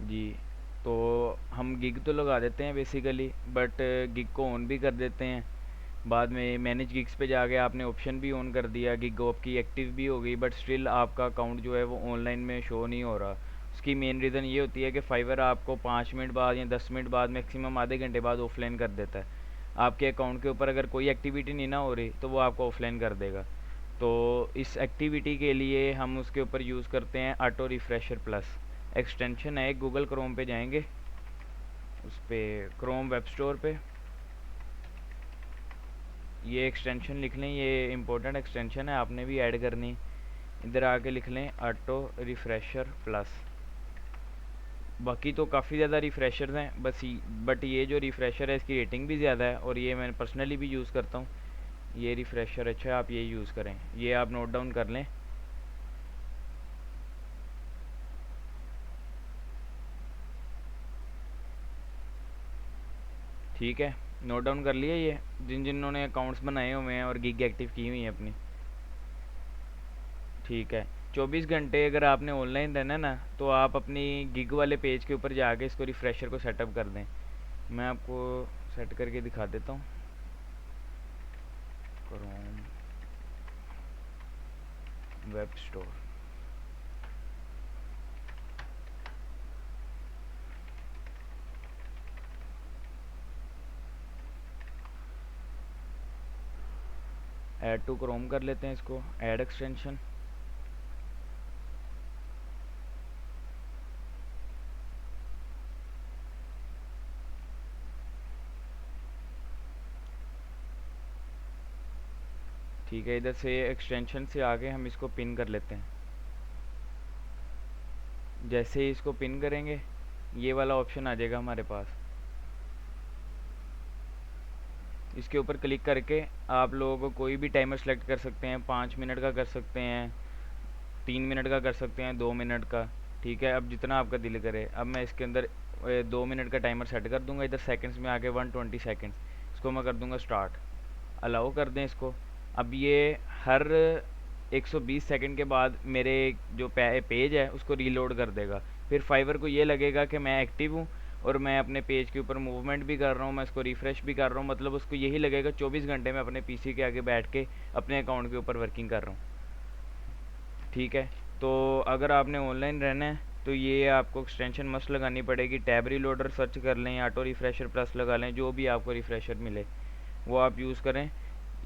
जी। तो हम गिग तो लगा देते हैं बेसिकली, बट गिग को ऑन भी कर देते हैं। बाद में मैनेज गिग्स पे जाके आपने ऑप्शन भी ऑन कर दिया, गिग आपकी एक्टिव भी हो गई, बट स्टिल आपका अकाउंट जो है वो ऑनलाइन में शो नहीं हो रहा। उसकी मेन रीज़न ये होती है कि फाइवर आपको 5 मिनट बाद या 10 मिनट बाद, मैक्सिमम आधे घंटे बाद ऑफलाइन कर देता है। आपके अकाउंट के ऊपर अगर कोई एक्टिविटी नहीं ना हो रही तो वो आपको ऑफलाइन कर देगा। तो इस एक्टिविटी के लिए हम उसके ऊपर यूज़ करते हैं ऑटो रिफ्रेशर प्लस। एक्सटेंशन है, गूगल क्रोम पे जाएंगे, उस पर क्रोम वेब स्टोर पे ये एक्सटेंशन लिख लें। ये इंपॉर्टेंट एक्सटेंशन है, आपने भी ऐड करनी। इधर आके लिख लें ऑटो रिफ्रेशर प्लस। बाकी तो काफ़ी ज़्यादा रिफ़्रेशर्स हैं, बट ये जो रिफ़्रेशर है इसकी रेटिंग भी ज़्यादा है और ये मैं पर्सनली भी यूज़ करता हूँ। ये रिफ़्रेशर अच्छा है, आप ये यूज़ करें, ये आप नोट डाउन कर लें। ठीक है, नोट डाउन कर लिया ये, जिन्होंने अकाउंट्स बनाए हुए हैं और गिग एक्टिव की हुई हैं अपनी। ठीक है, 24 घंटे अगर आपने ऑनलाइन रहना ना तो आप अपनी गिग वाले पेज के ऊपर जाके इसको रिफ़्रेशर को सेटअप कर दें। मैं आपको सेट करके दिखा देता हूँ। Chrome web store, add to Chrome कर लेते हैं इसको, ऐड एक्सटेंशन। ठीक है, इधर से एक्सटेंशन से आगे हम इसको पिन कर लेते हैं। जैसे ही इसको पिन करेंगे ये वाला ऑप्शन आ जाएगा हमारे पास। इसके ऊपर क्लिक करके आप लोग कोई भी टाइमर सेलेक्ट कर सकते हैं, 5 मिनट का कर सकते हैं, 3 मिनट का कर सकते हैं, 2 मिनट का। ठीक है, अब जितना आपका दिल करे। अब मैं इसके अंदर 2 मिनट का टाइमर सेट कर दूंगा। इधर सेकंड्स में आके 120 सेकंड्स, इसको मैं कर दूंगा स्टार्ट। अलाउ कर दें इसको। अब ये हर 120 सेकंड के बाद मेरे जो पेज है उसको रीलोड कर देगा। फिर फाइवर को ये लगेगा कि मैं एक्टिव हूँ और मैं अपने पेज के ऊपर मूवमेंट भी कर रहा हूँ, मैं इसको रिफ़्रेश भी कर रहा हूँ। मतलब उसको यही लगेगा 24 घंटे में अपने पीसी के आगे बैठ के अपने अकाउंट के ऊपर वर्किंग कर रहा हूँ। ठीक है, तो अगर आपने ऑनलाइन रहना है तो ये आपको एक्सटेंशन मस्ट लगानी पड़ेगी। टैब रीलोडर सर्च कर लें, ऑटो रिफ़्रेशर प्लस लगा लें, जो भी आपको रिफ़्रेशर मिले वो आप यूज़ करें।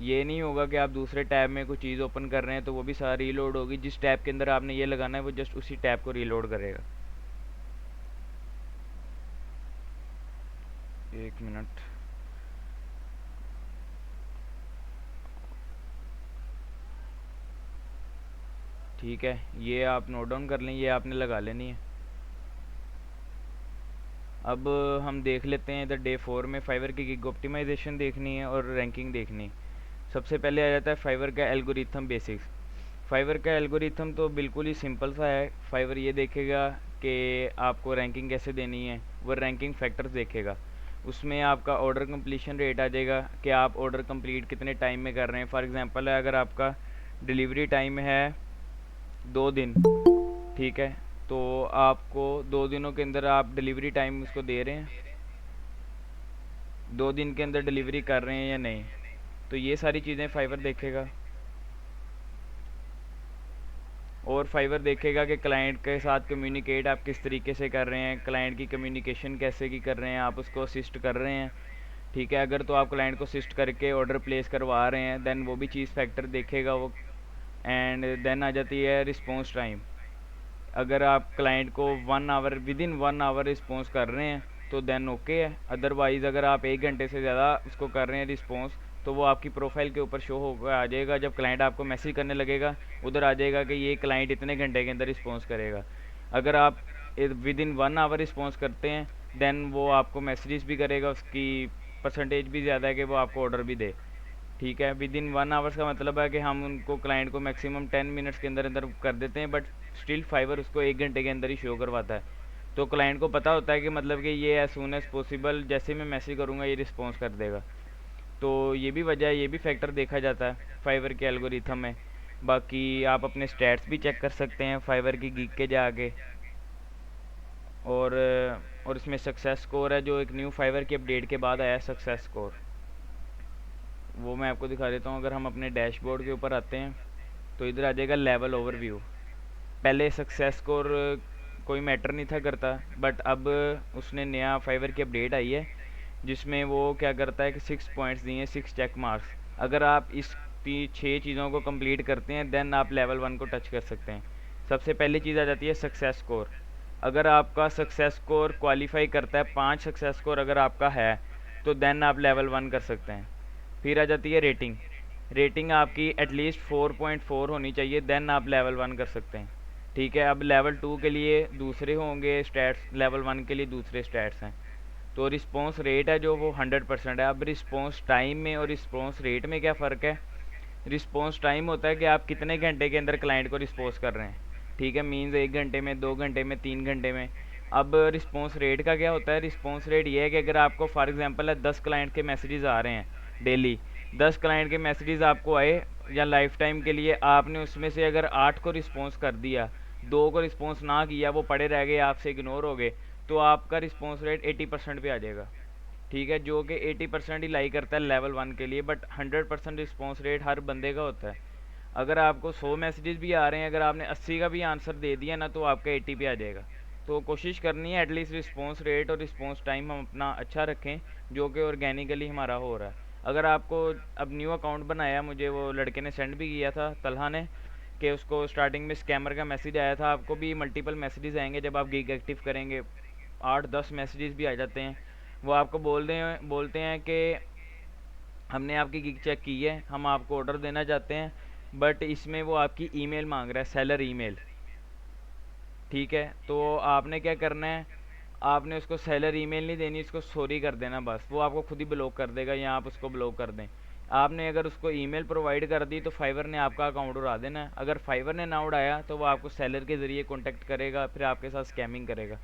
ये नहीं होगा कि आप दूसरे टैब में कोई चीज़ ओपन कर रहे हैं तो वो भी सारा रीलोड होगी। जिस टैब के अंदर आपने ये लगाना है वो जस्ट उसी टैब को रीलोड करेगा। 1 मिनट। ठीक है, ये आप नोट डाउन कर लें, ये आपने लगा लेनी है। अब हम देख लेते हैं इधर डे 4 में फाइवर की गिग ऑप्टिमाइजेशन देखनी है और रैंकिंग देखनी है। सबसे पहले आ जाता है फाइवर का एल्गोरिथम बेसिक्स। फाइवर का एल्गोरिथम तो बिल्कुल ही सिंपल सा है। फाइवर ये देखेगा कि आपको रैंकिंग कैसे देनी है, वो रैंकिंग फैक्टर्स देखेगा। उसमें आपका ऑर्डर कंप्लीशन रेट आ जाएगा कि आप ऑर्डर कंप्लीट कितने टाइम में कर रहे हैं। फॉर एग्जांपल है, अगर आपका डिलीवरी टाइम है 2 दिन, ठीक है, तो आपको 2 दिनों के अंदर आप डिलीवरी टाइम उसको दे रहे हैं, 2 दिन के अंदर डिलीवरी कर रहे हैं या नहीं। तो ये सारी चीज़ें फाइवर देखेगा। और फाइवर देखेगा कि क्लाइंट के साथ कम्युनिकेट आप किस तरीके से कर रहे हैं, क्लाइंट की कम्युनिकेशन कैसे की कर रहे हैं, आप उसको असिस्ट कर रहे हैं। ठीक है, अगर तो आप क्लाइंट को असिस्ट करके ऑर्डर प्लेस करवा रहे हैं देन वो भी चीज़ फैक्टर देखेगा वो। एंड देन आ जाती है रिस्पॉन्स टाइम। अगर आप क्लाइंट को 1 hour, within 1 hour response कर रहे हैं तो देन ओके है। अदरवाइज़ अगर आप 1 घंटे से ज़्यादा उसको कर रहे हैं रिस्पॉन्स तो वो आपकी प्रोफाइल के ऊपर शो होकर आ जाएगा। जब क्लाइंट आपको मैसेज करने लगेगा उधर आ जाएगा कि ये क्लाइंट इतने घंटे के अंदर रिस्पॉन्स करेगा। अगर आप विद इन 1 आवर रिस्पॉन्स करते हैं देन वो आपको मैसेजेस भी करेगा, उसकी परसेंटेज भी ज़्यादा है कि वो आपको ऑर्डर भी दे। ठीक है, विद इन 1 आवर्स का मतलब है कि हम उनको क्लाइंट को मैक्सिमम 10 मिनट्स के अंदर अंदर कर देते हैं, बट स्टिल फाइवर उसको 1 घंटे के अंदर ही शो करवाता है। तो क्लाइंट को पता होता है कि मतलब कि ये एज सून एज़ पॉसिबल जैसे मैं मैसेज करूँगा ये रिस्पॉन्स कर देगा। तो ये भी वजह है, ये भी फैक्टर देखा जाता है फाइवर के एल्गोरिथम में। बाकी आप अपने स्टैट्स भी चेक कर सकते हैं फाइवर की गिग के जाके। और इसमें सक्सेस स्कोर है जो एक न्यू फाइवर की अपडेट के बाद आया है सक्सेस स्कोर, वो मैं आपको दिखा देता हूँ। अगर हम अपने डैशबोर्ड के ऊपर आते हैं तो इधर आ जाएगा लेवल ओवरव्यू। पहले सक्सेस स्कोर कोई मैटर नहीं था करता, बट अब उसने नया फाइवर की अपडेट आई है जिसमें वो क्या करता है कि 6 पॉइंट्स दिए, 6 चेक मार्क्स। अगर आप इस 6 चीज़ों को कंप्लीट करते हैं देन आप लेवल 1 को टच कर सकते हैं। सबसे पहली चीज़ आ जाती है सक्सेस स्कोर। अगर आपका सक्सेस स्कोर क्वालिफाई करता है, 5 सक्सेस स्कोर अगर आपका है तो देन आप लेवल 1 कर सकते हैं। फिर आ जाती है रेटिंग। रेटिंग आपकी एटलीस्ट 4.4 होनी चाहिए, देन आप लेवल 1 कर सकते हैं। ठीक है, अब लेवल 2 के लिए दूसरे होंगे स्टैट्स, लेवल 1 के लिए दूसरे स्टैट्स हैं। तो रिस्पॉन्स रेट है जो वो 100% है। अब रिस्पॉन्स टाइम में और रिस्पॉन्स रेट में क्या फ़र्क है? रिस्पॉन्स टाइम होता है कि आप कितने घंटे के अंदर क्लाइंट को रिस्पॉन्स कर रहे हैं। ठीक है, मीन्स 1 घंटे में, 2 घंटे में, 3 घंटे में। अब रिस्पॉन्स रेट का क्या होता है? रिस्पॉन्स रेट ये है कि अगर आपको फॉर एग्जांपल है 10 क्लाइंट के मैसेजेस आ रहे हैं डेली, 10 क्लाइंट के मैसेजेस आपको आए या लाइफ टाइम के लिए, आपने उसमें से अगर 8 को रिस्पॉन्स कर दिया, 2 को रिस्पॉन्स ना किया, वो पड़े रह गए, आपसे इग्नोर हो गए, तो आपका रिस्पॉन्स रेट 80% पे आ जाएगा। ठीक है, जो कि 80% ही लाई करता है लेवल 1 के लिए, बट 100% रिस्पॉन्स रेट हर बंदे का होता है। अगर आपको 100 मैसेजेस भी आ रहे हैं, अगर आपने 80 का भी आंसर दे दिया ना, तो आपका 80 पे आ जाएगा। तो कोशिश करनी है एटलीस्ट रिस्पॉन्स रेट और रिस्पॉन्स टाइम हम अपना अच्छा रखें, जो कि ऑर्गेनिकली हमारा हो रहा है। अगर आपको अब न्यू अकाउंट बनाया, मुझे वो लड़के ने सेंड भी किया था, तलहा ने, कि उसको स्टार्टिंग में स्कैमर का मैसेज आया था। आपको भी मल्टीपल मैसेजेस आएंगे जब आप गिग एक्टिव करेंगे, 8-10 मैसेजेस भी आ जाते हैं। वो आपको बोलते हैं कि हमने आपकी गिग चेक की है, हम आपको ऑर्डर देना चाहते हैं, बट इसमें वो आपकी ईमेल मांग रहा है, सेलर ईमेल। ठीक है, तो आपने क्या करना है? आपने उसको सेलर ईमेल नहीं देनी, उसको सॉरी कर देना बस, वो आपको खुद ही ब्लॉक कर देगा या आप उसको ब्लॉक कर दें। आपने अगर उसको ईमेल प्रोवाइड कर दी तो फाइवर ने आपका अकाउंट उड़ा देना है। अगर फाइवर ने ना उड़ाया तो वो आपको सेलर के ज़रिए कॉन्टेक्ट करेगा, फिर आपके साथ स्कैमिंग करेगा।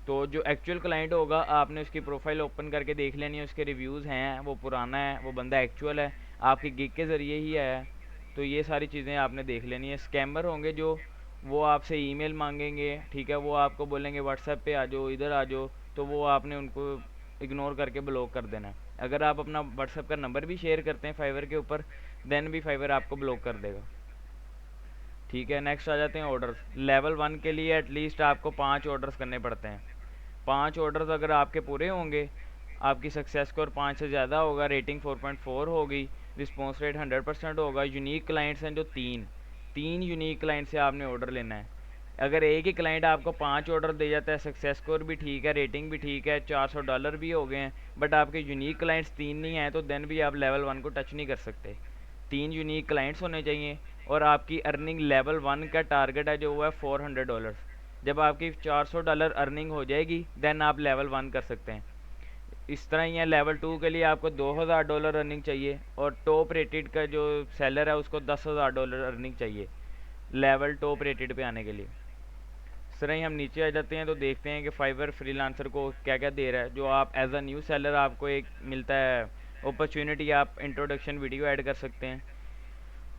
तो जो एक्चुअल क्लाइंट होगा, आपने उसकी प्रोफाइल ओपन करके देख लेनी है, उसके रिव्यूज़ हैं, वो पुराना है, वो बंदा एक्चुअल है, आपकी गिग के ज़रिए ही आया है। तो ये सारी चीज़ें आपने देख लेनी है। स्कैमर होंगे जो, वो आपसे ईमेल मांगेंगे, ठीक है, वो आपको बोलेंगे व्हाट्सएप पे आ जाओ, इधर आ जाओ, तो वो आपने उनको इग्नोर करके ब्लॉक कर देना है। अगर आप अपना व्हाट्सएप का नंबर भी शेयर करते हैं फाइवर के ऊपर, देन भी फाइवर आपको ब्लॉक कर देगा। ठीक है, नेक्स्ट आ जाते हैं ऑर्डर्स। लेवल 1 के लिए एटलीस्ट आपको 5 ऑर्डर्स करने पड़ते हैं। 5 ऑर्डर्स अगर आपके पूरे होंगे, आपकी सक्सेस स्कोर 5 से ज़्यादा होगा, रेटिंग 4.4 होगी, रिस्पॉन्स रेट 100% होगा, यूनिक क्लाइंट्स हैं जो 3 यूनिक क्लाइंट से आपने ऑर्डर लेना है। अगर एक ही क्लाइंट आपको 5 ऑर्डर दे जाता है, सक्सेस स्कोर भी ठीक है, रेटिंग भी ठीक है, $400 भी हो गए हैं, बट आपके यूनिक क्लाइंट्स 3 नहीं हैं, तो देन भी आप लेवल 1 को टच नहीं कर सकते। 3 यूनिक क्लाइंट्स होने चाहिए, और आपकी अर्निंग लेवल 1 का टारगेट है जो वो है $400। जब आपकी $400 अर्निंग हो जाएगी देन आप लेवल 1 कर सकते हैं। इस तरह ही है, लेवल 2 के लिए आपको $2000 अर्निंग चाहिए, और टॉप रेटेड का जो सेलर है उसको $10,000 अर्निंग चाहिए लेवल टॉप रेटेड पे आने के लिए। इस तरह ही हम नीचे आ जाते हैं तो देखते हैं कि फाइवर फ्रीलांसर को क्या क्या दे रहा है। जो आप एज अ न्यू सेलर आपको एक मिलता है अपॉर्चुनिटी, आप इंट्रोडक्शन वीडियो ऐड कर सकते हैं,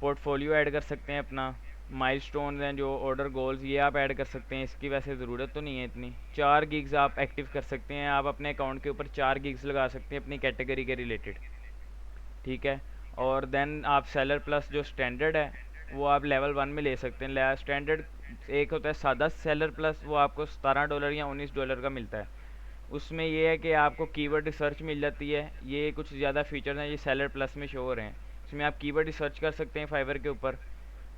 पोर्टफोलियो ऐड कर सकते हैं, अपना माइलस्टोन्स हैं जो ऑर्डर गोल्स, ये आप ऐड कर सकते हैं। इसकी वैसे ज़रूरत तो नहीं है इतनी। 4 गिग्स आप एक्टिव कर सकते हैं, आप अपने अकाउंट के ऊपर 4 गिग्स लगा सकते हैं अपनी कैटेगरी के रिलेटेड। ठीक है, और देन आप सेलर प्लस जो स्टैंडर्ड है वो आप लेवल 1 में ले सकते हैं। स्टैंडर्ड एक होता है सादा सेलर प्लस, वो आपको $17 या $19 का मिलता है। उसमें ये है कि आपको कीवर्ड रिसर्च मिल जाती है, ये कुछ ज़्यादा फीचर्स हैं ये सेलर प्लस में शो हो रहे हैं। इसमें आप कीवर्ड रिसर्च कर सकते हैं फाइवर के ऊपर,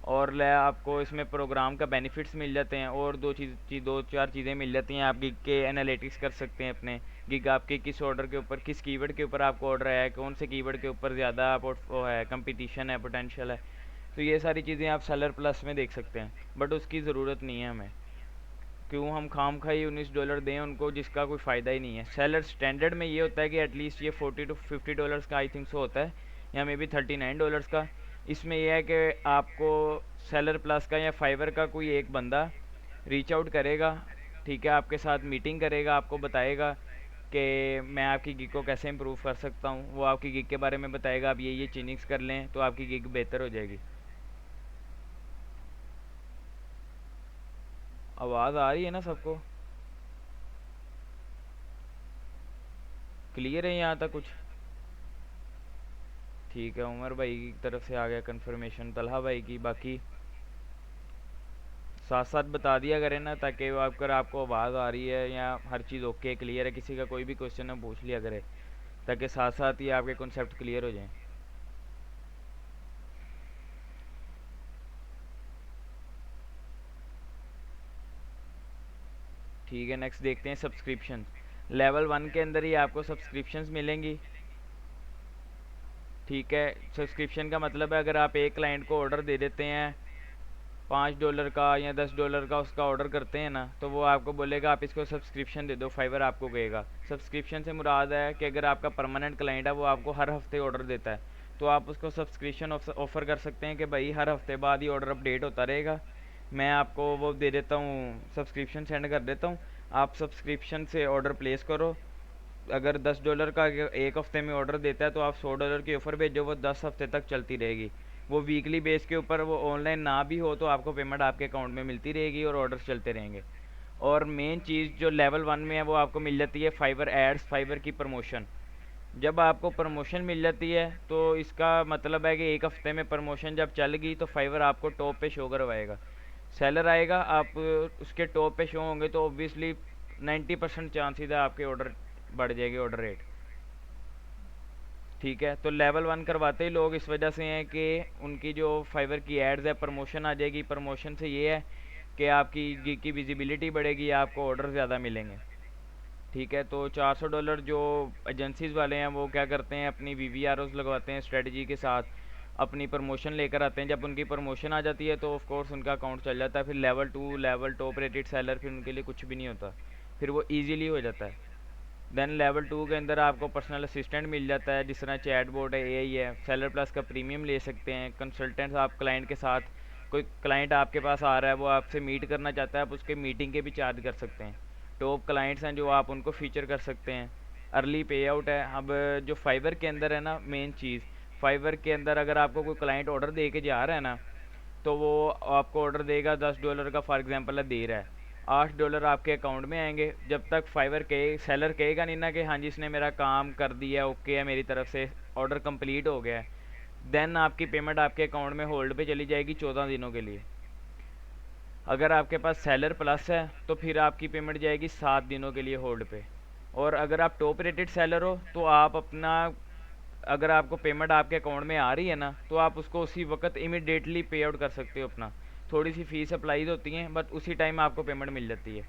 और आपको इसमें प्रोग्राम का बेनिफिट्स मिल जाते हैं, और 2-4 चीज़ें मिल जाती हैं। आप गिग के एनालिटिक्स कर सकते हैं अपने, गिग आपके किस ऑर्डर के ऊपर, किस कीवर्ड के ऊपर आपको ऑर्डर आया है, कौन से कीवर्ड के ऊपर ज़्यादा वो है, कंपटीशन है, पोटेंशियल है। तो ये सारी चीज़ें आप सेलर प्लस में देख सकते हैं, बट उसकी ज़रूरत नहीं है हमें। क्यों हम खाम खा ही $19 दें उनको जिसका कोई फ़ायदा ही नहीं है। सेलर स्टैंडर्ड में ये होता है कि एटलीस्ट ये $40 to $50 का आई थिंक सो होता है, या मे बी $39 का। इसमें यह है कि आपको सेलर प्लस का या फाइवर का कोई एक बंदा रीच आउट करेगा, ठीक है, आपके साथ मीटिंग करेगा, आपको बताएगा कि मैं आपकी गिग को कैसे इम्प्रूव कर सकता हूँ। वो आपकी गिग के बारे में बताएगा, आप ये चेंजिंग्स कर लें तो आपकी गिग बेहतर हो जाएगी। आवाज़ आ रही है ना सबको? क्लियर है यहाँ तक कुछ? ठीक है, उमर भाई की तरफ से आ गया कंफर्मेशन तलहा भाई की। बाकी साथ साथ बता दिया करें ना, ताकि अगर आपको आवाज़ आ रही है या हर चीज़ ओके क्लियर है, किसी का कोई भी क्वेश्चन है पूछ लिया करे, ताकि साथ साथ ही आपके कॉन्सेप्ट क्लियर हो जाएं। ठीक है, नेक्स्ट देखते हैं सब्सक्रिप्शन। लेवल 1 के अंदर ही आपको सब्सक्रिप्शंस मिलेंगी। ठीक है, सब्सक्रिप्शन का मतलब है अगर आप एक क्लाइंट को ऑर्डर दे देते हैं $5 का या $10 का उसका ऑर्डर करते हैं ना, तो वो आपको बोलेगा आप इसको सब्सक्रिप्शन दे दो, फाइवर आपको कहेगा। सब्सक्रिप्शन से मुराद है कि अगर आपका परमानेंट क्लाइंट है, वो आपको हर हफ्ते ऑर्डर देता है, तो आप उसको सब्सक्रिप्शन ऑफ़र कर सकते हैं कि भाई हर हफ्ते बाद ही ऑर्डर अपडेट होता रहेगा, मैं आपको वो दे देता हूँ, सब्सक्रिप्शन सेंड कर देता हूँ, आप सब्सक्रिप्शन से ऑर्डर प्लेस करो। अगर $10 का एक हफ्ते में ऑर्डर देता है, तो आप $100 की ऑफ़र भेजो, वो 10 हफ्ते तक चलती रहेगी। वो वीकली बेस के ऊपर, वो ऑनलाइन ना भी हो तो आपको पेमेंट आपके अकाउंट में मिलती रहेगी और ऑर्डर्स चलते रहेंगे। और मेन चीज़ जो लेवल 1 में है, वो आपको मिल जाती है फाइवर एड्स, फाइवर की प्रमोशन। जब आपको प्रमोशन मिल जाती है, तो इसका मतलब है कि एक हफ्ते में प्रमोशन जब चल गई, तो फाइवर आपको टॉप पे शो करवाएगा। सेलर आएगा, आप उसके टॉप पे शो होंगे, तो ऑब्वियसली 90% चांसेस है आपके ऑर्डर बढ़ जाएगी, ऑर्डर रेट। ठीक है, तो लेवल 1 करवाते ही लोग इस वजह से हैं कि उनकी जो फाइवर की एड्स है, प्रमोशन आ जाएगी। प्रमोशन से ये है कि आपकी गिग की विजिबिलिटी बढ़ेगी, आपको ऑर्डर ज़्यादा मिलेंगे। ठीक है, तो $400 जो एजेंसीज़ वाले हैं वो क्या करते हैं, अपनी VVROs लगवाते हैं स्ट्रेटजी के साथ, अपनी प्रमोशन लेकर आते हैं। जब उनकी प्रमोशन आ जाती है, तो ऑफ कोर्स उनका अकाउंट चल जाता है। फिर level 2 level top rated seller, फिर उनके लिए कुछ भी नहीं होता, फिर वो ईजीली हो जाता है। देन लेवल 2 के अंदर आपको पर्सनल असिस्टेंट मिल जाता है, जिस तरह चैट बोर्ड है, AI है। सेलर प्लस का प्रीमियम ले सकते हैं। कंसल्टेंट्स, आप क्लाइंट के साथ, कोई क्लाइंट आपके पास आ रहा है, वो आपसे मीट करना चाहता है, आप उसके मीटिंग के भी चार्ज कर सकते हैं। टॉप क्लाइंट्स हैं जो आप उनको फीचर कर सकते हैं। अर्ली पे आउट है। अब जो फाइवर के अंदर है ना, मेन चीज़, फाइवर के अंदर अगर आपको कोई क्लाइंट ऑर्डर दे के जा रहा है ना, तो वो आपको ऑर्डर देगा $10 का, फॉर एग्जांपल है, दे रहा है, $8 आपके अकाउंट में आएंगे। जब तक फाइवर के सेलर कहेगा नहीं ना कि हाँ जी इसने मेरा काम कर दिया, ओके है, मेरी तरफ से ऑर्डर कंप्लीट हो गया है, देन आपकी पेमेंट आपके अकाउंट में होल्ड पे चली जाएगी 14 दिनों के लिए। अगर आपके पास सेलर प्लस है, तो फिर आपकी पेमेंट जाएगी 7 दिनों के लिए होल्ड पे। और अगर आप टॉप रेटेड सेलर हो, तो आप अपना, अगर आपको पेमेंट आपके अकाउंट में आ रही है ना, तो आप उसको उसी वक्त इमिडिएटली पे आउट कर सकते हो अपना। थोड़ी सी फीस अप्लाई होती हैं, बट उसी टाइम आपको पेमेंट मिल जाती है।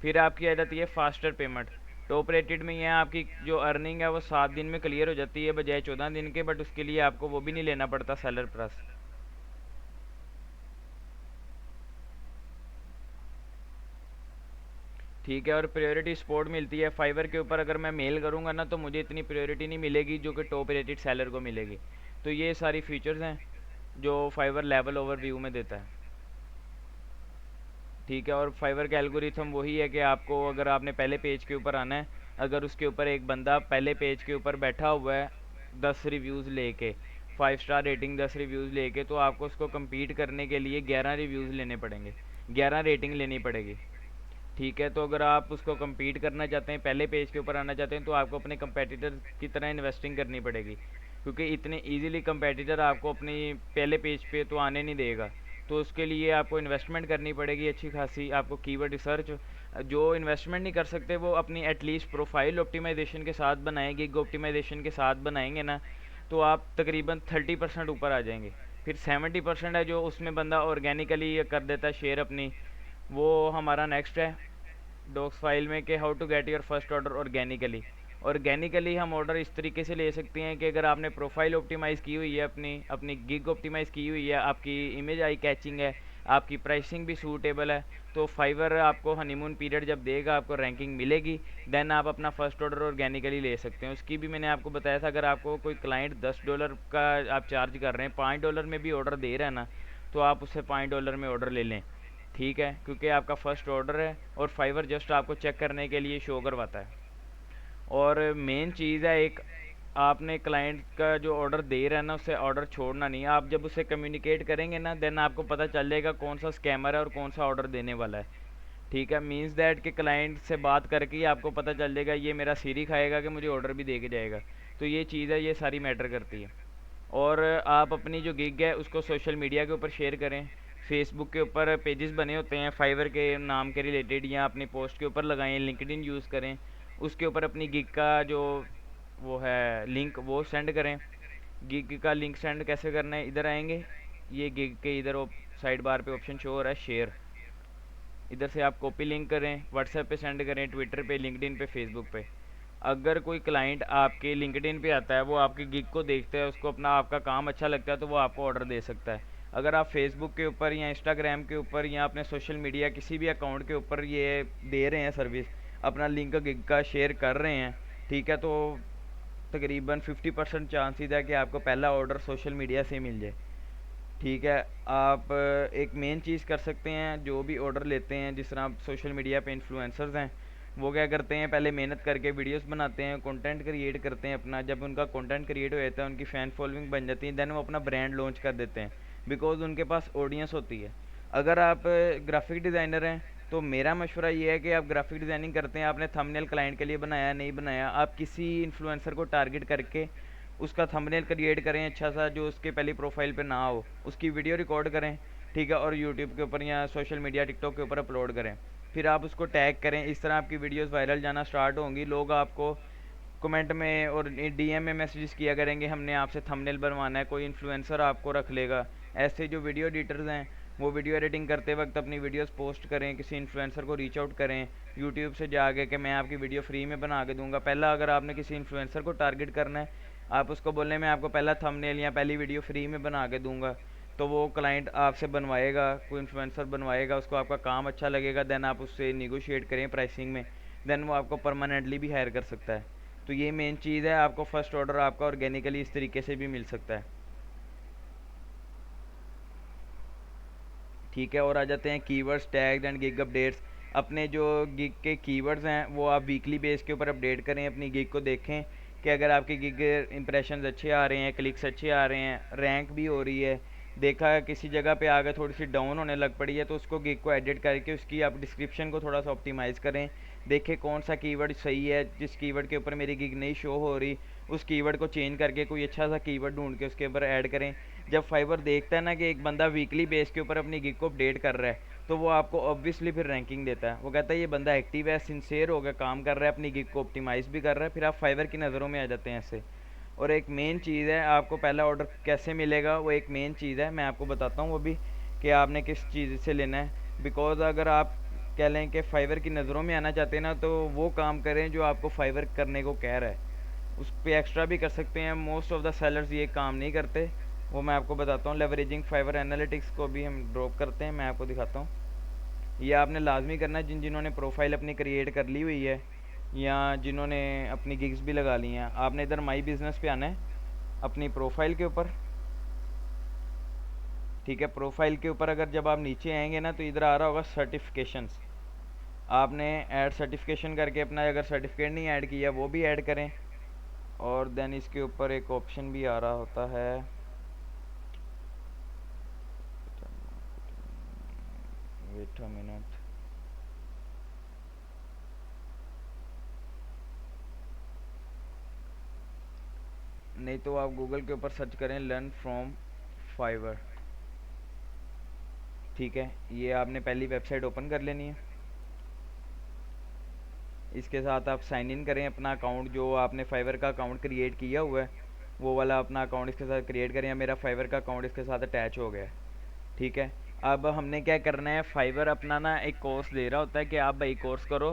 फिर आपकी आ जाती है फास्टर पेमेंट। टॉप रेटेड में यह आपकी जो अर्निंग है वो 7 दिन में क्लियर हो जाती है, बजाय 14 दिन के, बट उसके लिए आपको वो भी नहीं लेना पड़ता, सेलर प्लस। ठीक है, और प्रायोरिटी सपोर्ट मिलती है फाइवर के ऊपर। अगर मैं मेल करूँगा ना, तो मुझे इतनी प्रायोरिटी नहीं मिलेगी जो कि टॉप रेटेड सेलर को मिलेगी। तो ये सारी फीचर्स हैं जो फाइवर लेवल ओवरव्यू में देता है। ठीक है, और फाइवर का एल्गोरिथम वही है कि आपको, अगर आपने पहले पेज के ऊपर आना है, अगर उसके ऊपर एक बंदा पहले पेज के ऊपर बैठा हुआ है 10 रिव्यूज़ लेके, 5 स्टार रेटिंग 10 रिव्यूज़ लेके, तो आपको उसको compete करने के लिए 11 रिव्यूज़ लेने पड़ेंगे, 11 रेटिंग लेनी पड़ेगी। ठीक है, तो अगर आप उसको compete करना चाहते हैं, पहले पेज के ऊपर आना चाहते हैं, तो आपको अपने कंपेटिटर की तरह इन्वेस्टिंग करनी पड़ेगी, क्योंकि इतने इजीली कंपेटिटर आपको अपनी पहले पेज पे तो आने नहीं देगा। तो उसके लिए आपको इन्वेस्टमेंट करनी पड़ेगी अच्छी खासी। आपको कीवर्ड रिसर्च, जो इन्वेस्टमेंट नहीं कर सकते वो अपनी एटलीस्ट प्रोफाइल ऑप्टिमाइजेशन के साथ बनाएंगे, गिग ऑप्टिमाइजेशन के साथ बनाएंगे ना, तो आप तकरीबन 30% ऊपर आ जाएंगे। फिर 70% है जो उसमें बंदा ऑर्गेनिकली कर देता है शेयर अपनी, वो हमारा नेक्स्ट है डॉक्स फाइल में, कि how to get your first order organically. Organically हम ऑर्डर इस तरीके से ले सकते हैं कि अगर आपने प्रोफाइल ऑप्टिमाइज़ की हुई है, अपनी अपनी गिग ऑप्टिमाइज़ की हुई है, आपकी इमेज आई कैचिंग है, आपकी प्राइसिंग भी सूटेबल है, तो फाइवर आपको हनीमून पीरियड जब देगा, आपको रैंकिंग मिलेगी, देन आप अपना फर्स्ट ऑर्डर ऑर्गेनिकली ले सकते हैं। उसकी भी मैंने आपको बताया था, अगर आपको कोई क्लाइंट $10 का आप चार्ज कर रहे हैं, $5 में भी ऑर्डर दे रहा है ना, तो आप उससे $5 में ऑर्डर ले लें। ठीक है, क्योंकि आपका फर्स्ट ऑर्डर है और फाइवर जस्ट आपको चेक करने के लिए शो करवाता है। और मेन चीज़ है एक, आपने क्लाइंट का जो ऑर्डर दे रहा है ना, उससे ऑर्डर छोड़ना नहीं है। आप जब उससे कम्युनिकेट करेंगे ना, देन आपको पता चल जाएगा कौन सा स्कैमर है और कौन सा ऑर्डर देने वाला है। ठीक है, मीन्स दैट कि क्लाइंट से बात करके ही आपको पता चल जाएगा ये मेरा सीरी खाएगा कि मुझे ऑर्डर भी दे के जाएगा। तो ये चीज़ है, ये सारी मैटर करती है। और आप अपनी जो गिग है उसको सोशल मीडिया के ऊपर शेयर करें। फेसबुक के ऊपर पेजेस बने होते हैं फाइवर के नाम के रिलेटेड, या अपनी पोस्ट के ऊपर लगाएं। लिंक्डइन यूज़ करें, उसके ऊपर अपनी गिग का जो वो है लिंक वो सेंड करें। गिग का लिंक सेंड कैसे करना है, इधर आएंगे, ये गिग के इधर साइड बार पे ऑप्शन शो हो रहा है शेयर। इधर से आप कॉपी लिंक करें, व्हाट्सएप पे सेंड करें, ट्विटर पे, लिंक्डइन पे, फेसबुक पे। अगर कोई क्लाइंट आपके लिंक्डइन पे आता है, वो आपकी गिग को देखता है, उसको अपना आपका काम अच्छा लगता है, तो वो आपको ऑर्डर दे सकता है। अगर आप फेसबुक के ऊपर या इंस्टाग्राम के ऊपर या अपने सोशल मीडिया किसी भी अकाउंट के ऊपर ये दे रहे हैं सर्विस, अपना लिंक गिग का शेयर कर रहे हैं, ठीक है, तो तकरीबन 50% चांसेस है कि आपको पहला ऑर्डर सोशल मीडिया से मिल जाए। ठीक है, आप एक मेन चीज़ कर सकते हैं, जो भी ऑर्डर लेते हैं, जिस तरह आप सोशल मीडिया पे इन्फ्लुएंसर्स हैं, वो क्या करते हैं, पहले मेहनत करके वीडियोस बनाते हैं, कंटेंट क्रिएट करते हैं अपना। जब उनका कंटेंट क्रिएट हो जाता है, उनकी फ़ैन फॉलोइंग बन जाती है, देन वो अपना ब्रांड लॉन्च कर देते हैं, बिकॉज उनके पास ऑडियंस होती है। अगर आप ग्राफिक डिज़ाइनर हैं, तो मेरा मशवरा ये है कि आप ग्राफिक डिज़ाइनिंग करते हैं, आपने थंबनेल क्लाइंट के लिए बनाया नहीं बनाया, आप किसी इन्फ्लुएंसर को टारगेट करके उसका थंबनेल क्रिएट करें अच्छा सा, जो उसके पहली प्रोफाइल पे ना हो, उसकी वीडियो रिकॉर्ड करें, ठीक है, और यूट्यूब के ऊपर या सोशल मीडिया टिकटॉक के ऊपर अपलोड करें। फिर आप उसको टैग करें, इस तरह आपकी वीडियोस वायरल जाना स्टार्ट होंगी। लोग आपको कमेंट में और डीएम में मैसेजेस किया करेंगे, हमने आपसे थंबनेल बनवाना है, कोई इन्फ्लुएंसर आपको रख लेगा। ऐसे जो वीडियो एडिटर्स हैं, वो वीडियो एडिटिंग करते वक्त अपनी वीडियोस पोस्ट करें, किसी इन्फ्लुएंसर को रीच आउट करें यूट्यूब से जाके कि मैं आपकी वीडियो फ्री में बना के दूंगा। पहला अगर आपने किसी इन्फ्लुएंसर को टारगेट करना है, आप उसको बोलने में आपको पहला थंबनेल या पहली वीडियो फ्री में बना के दूंगा, तो वो क्लाइंट आपसे बनवाएगा, कोई इन्फ्लुएंसर बनवाएगा, उसको आपका काम अच्छा लगेगा, देन आप उससे निगोशिएट करें प्राइसिंग में, देन वो आपको परमानेंटली भी हायर कर सकता है। तो ये मेन चीज़ है, आपको फर्स्ट ऑर्डर आपका ऑर्गेनिकली इस तरीके से भी मिल सकता है। ठीक है, और आ जाते हैं keywords, tags and gig updates. अपने जो गिग के कीवर्ड्स हैं वो आप वीकली बेस के ऊपर अपडेट करें, अपनी गिग को देखें कि अगर आपकी गिग इंप्रेशंस अच्छे आ रहे हैं, क्लिक्स अच्छे आ रहे हैं, रैंक भी हो रही है, देखा है किसी जगह पे आगे थोड़ी सी डाउन होने लग पड़ी है, तो उसको गिग को एडिट करके उसकी आप डिस्क्रिप्शन को थोड़ा सा ऑप्टिमाइज़ करें। देखें कौन सा कीवर्ड सही है, जिस कीवर्ड के ऊपर मेरी गिग नहीं शो हो रही, उस कीवर्ड को चेंज करके कोई अच्छा सा कीवर्ड ढूंढ के उसके ऊपर ऐड करें। जब फाइवर देखता है ना कि एक बंदा वीकली बेस के ऊपर अपनी गिग को अपडेट कर रहा है, तो वो आपको ऑब्वियसली फिर रैंकिंग देता है। वो कहता है ये बंदा एक्टिव है, सिंसियर हो गया, काम कर रहा है, अपनी गिग को ऑप्टिमाइज़ भी कर रहा है, फिर आप फाइवर की नज़रों में आ जाते हैं ऐसे। और एक मेन चीज़ है, आपको पहला ऑर्डर कैसे मिलेगा, वो एक मेन चीज़ है, मैं आपको बताता हूँ वो भी, कि आपने किस चीज़ से लेना है। बिकॉज अगर आप कह लें कि फाइवर की नज़रों में आना चाहते हैं ना, तो वो काम करें जो आपको फाइवर करने को कह रहा है, उस पर एक्स्ट्रा भी कर सकते हैं। मोस्ट ऑफ द सेलर्स ये काम नहीं करते, वो मैं आपको बताता हूँ। लेवरेजिंग फाइवर एनालिटिक्स को भी हम ड्रॉप करते हैं, मैं आपको दिखाता हूँ। ये आपने लाजमी करना है, जिन्होंने प्रोफाइल अपनी क्रिएट कर ली हुई है या जिन्होंने अपनी गिग्स भी लगा ली हैं। आपने इधर माई बिजनेस पे आना है, अपनी प्रोफाइल के ऊपर, ठीक है। प्रोफाइल के ऊपर अगर जब आप नीचे आएंगे ना, तो इधर आ रहा होगा सर्टिफिकेशंस। आपने ऐड सर्टिफिकेशन करके अपना अगर सर्टिफिकेट नहीं ऐड किया वो भी ऐड करें। और देन इसके ऊपर एक ऑप्शन भी आ रहा होता है, वेट अ मिनट, नहीं तो आप गूगल के ऊपर सर्च करें लर्न फ्रॉम फाइवर। ठीक है, ये आपने पहली वेबसाइट ओपन कर लेनी है। इसके साथ आप साइन इन करें अपना अकाउंट, जो आपने फाइवर का अकाउंट क्रिएट किया हुआ है वो वाला अपना अकाउंट इसके साथ क्रिएट करें। मेरा फाइवर का अकाउंट इसके साथ अटैच हो गया है। ठीक है, अब हमने क्या करना है, फाइवर अपना ना एक कोर्स दे रहा होता है कि आप भाई कोर्स करो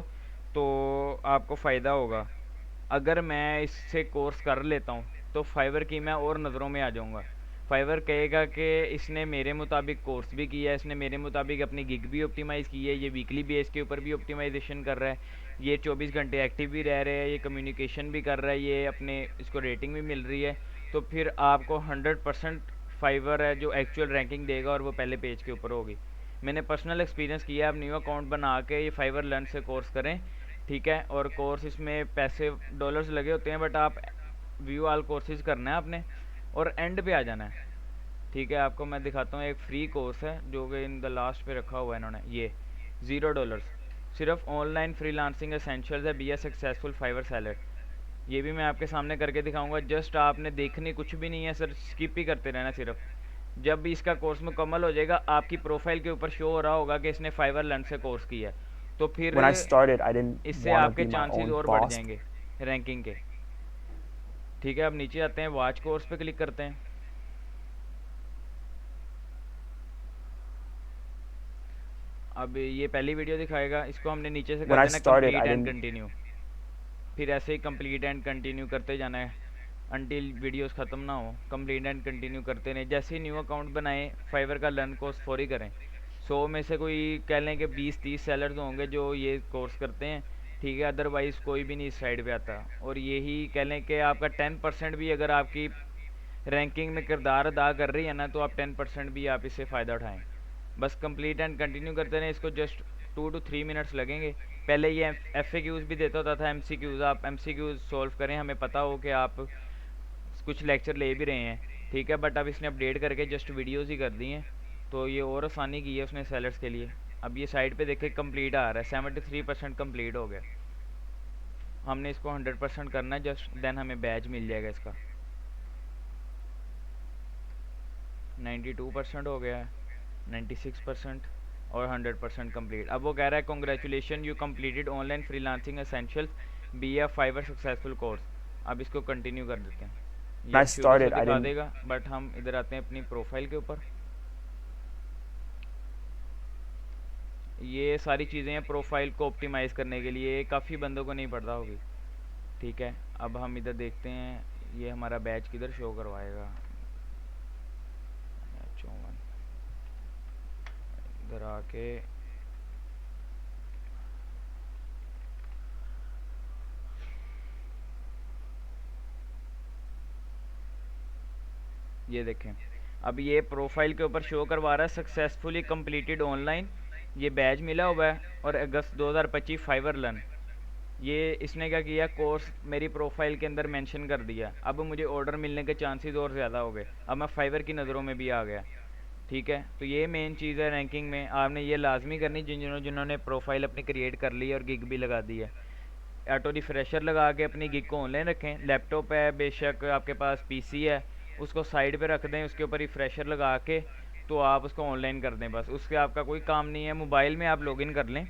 तो आपको फ़ायदा होगा। अगर मैं इससे कोर्स कर लेता हूँ तो फाइवर की मैं और नज़रों में आ जाऊँगा। फाइवर कहेगा कि इसने मेरे मुताबिक कोर्स भी किया है, इसने मेरे मुताबिक अपनी गिग भी ऑप्टिमाइज़ की है, ये वीकली बेस के ऊपर भी ऑप्टिमाइजेशन कर रहा है, ये 24 घंटे एक्टिव भी रह रहा है, ये कम्युनिकेशन भी कर रहा है, ये अपने इसको रेटिंग भी मिल रही है। तो फिर आपको 100% फाइवर है जो एक्चुअल रैंकिंग देगा और वो पहले पेज के ऊपर होगी। मैंने पर्सनल एक्सपीरियंस किया। आप न्यू अकाउंट बना के ये फाइवर लर्न से कोर्स करें, ठीक है। और कोर्स इसमें पैसे डॉलर्स लगे होते हैं, बट आप व्यू ऑल कोर्सेज करना है आपने और एंड पे आ जाना है। ठीक है, आपको मैं दिखाता हूँ, एक फ्री कोर्स है जो कि इन द लास्ट पे रखा हुआ है इन्होंने, ये $0। सिर्फ ऑनलाइन फ्रीलांसिंग एसेंशियल्स है, be a successful Fiverr seller. ये भी मैं आपके सामने करके दिखाऊंगा। जस्ट आपने देखनी कुछ भी नहीं है सर, स्किप ही करते रहना सिर्फ। जब भी इसका कोर्स मुकम्मल हो जाएगा आपकी प्रोफाइल के ऊपर शो हो रहा होगा कि इसने फाइवर लर्न से कोर्स किया है, तो फिर When I started, I didn't इससे want to आपके be my चांसेस own और बढ़ boss. जाएंगे रैंकिंग के। ठीक है, अब नीचे आते हैं, वॉच कोर्स पे क्लिक करते हैं। अब ये पहली वीडियो दिखाएगा, इसको हमने नीचे से When कर I देना started, complete I and didn't. Continue. फिर ऐसे ही कंप्लीट एंड कंटिन्यू करते जाना है अनटिल वीडियोस ख़त्म ना हो। कंप्लीट एंड कंटिन्यू करते रहें। जैसे ही न्यू अकाउंट बनाएं, फाइवर का लर्न कोर्स फौरी करें। 100 में से कोई कह लें कि 20-30 सेलर्स होंगे जो ये कोर्स करते हैं, ठीक है, अदरवाइज़ कोई भी नहीं इस साइड पे आता। और यही कह लें कि आपका 10% भी अगर आपकी रैंकिंग में किरदार अदा कर रही है ना, तो आप 10% भी आप इससे फ़ायदा उठाएं। बस कंप्लीट एंड कंटिन्यू करते रहें। इसको जस्ट 2 to 3 मिनट्स लगेंगे। पहले ये FAQs भी देता होता था, MCQs। आप MCQs सॉल्व करें, हमें पता हो कि आप कुछ लेक्चर ले भी रहे हैं, ठीक है, बट अब इसने अपडेट करके जस्ट वीडियोज़ ही कर दी हैं, तो ये और आसानी की है उसने सेलर्स के लिए। अब ये साइड पे देखे कंप्लीट आ रहा है, 73% कंप्लीट हो गया। हमने इसको 100% करना है जस्ट, देन हमें बैच मिल जाएगा इसका। 92% हो गया है, 96% और 100% कंप्लीट। अब वो कह रहा है congratulation you completed online freelancing essentials be a Fiverr successful course. अब इसको कंटिन्यू कर देते हैं। When ये I अब शुरू से started, I दिखा didn't. देगा, बट हम इधर आते हैं अपनी प्रोफाइल के ऊपर। ये सारी चीज़ें हैं प्रोफाइल को ऑप्टिमाइज़ करने के लिए, काफ़ी बंदों को नहीं पता होगी। ठीक है, अब हम इधर देखते हैं ये हमारा बैच किधर शो करवाएगा। 54 इधर आके ये देखें, अब ये प्रोफाइल के ऊपर शो करवा रहा है सक्सेसफुली कंप्लीटेड ऑनलाइन, ये बैच मिला हुआ है, और अगस्त 2025 फाइवर लर्न। ये इसने क्या किया, कोर्स मेरी प्रोफाइल के अंदर मेंशन कर दिया। अब मुझे ऑर्डर मिलने के चांसेस और ज़्यादा हो गए, अब मैं फाइवर की नज़रों में भी आ गया। ठीक है, तो ये मेन चीज़ है रैंकिंग में। आपने ये लाजमी करनी जिन्होंने प्रोफाइल अपनी क्रिएट कर ली और गिग भी लगा दी है। ऑटो रिफ्रेशर लगा के अपनी गिग को ऑनलाइन रखें। लैपटॉप है, बेशक आपके पास पीसी है, उसको साइड पे रख दें, उसके ऊपर रिफ्रेशर लगा के तो आप उसको ऑनलाइन कर दें। बस उसके आपका कोई काम नहीं है। मोबाइल में आप लॉगिन कर लें,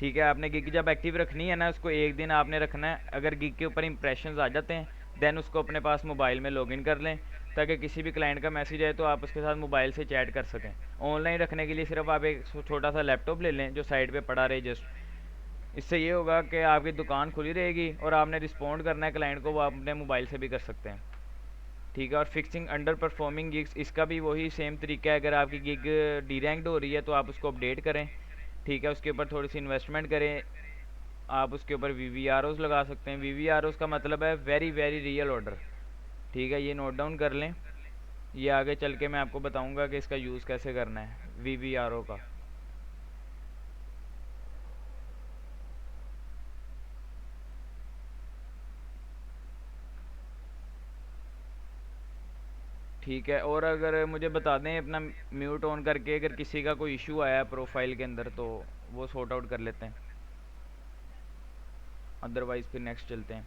ठीक है। आपने गिग जब एक्टिव रखनी है ना, उसको एक दिन आपने रखना है। अगर गिग के ऊपर इंप्रेशंस आ जाते हैं, देन उसको अपने पास मोबाइल में लॉगिन कर लें, ताकि किसी भी क्लाइंट का मैसेज आए तो आप उसके साथ मोबाइल से चैट कर सकें। ऑनलाइन रखने के लिए सिर्फ आप एक छोटा सा लैपटॉप ले लें जो साइड पे पड़ा रहे जस्ट। इससे ये होगा कि आपकी दुकान खुली रहेगी और आपने रिस्पॉन्ड करना है क्लाइंट को, वो आप अपने मोबाइल से भी कर सकते हैं। ठीक है, और फिक्सिंग अंडर परफॉर्मिंग गिग्स, इसका भी वही सेम तरीका है। अगर आपकी गिग डी रैंक्ड हो रही है तो आप उसको अपडेट करें, ठीक है, उसके ऊपर थोड़ी सी इन्वेस्टमेंट करें। आप उसके ऊपर VVROs लगा सकते हैं। VVROs का मतलब है वेरी वेरी रियल ऑर्डर, ठीक है, ये नोट डाउन कर लें। ये आगे चल के मैं आपको बताऊंगा कि इसका यूज़ कैसे करना है VVRO का। ठीक है, और अगर मुझे बता दें अपना म्यूट ऑन करके, अगर किसी का कोई इशू आया प्रोफाइल के अंदर तो वो सॉर्ट आउट कर लेते हैं, अदरवाइज़ फिर नेक्स्ट चलते हैं।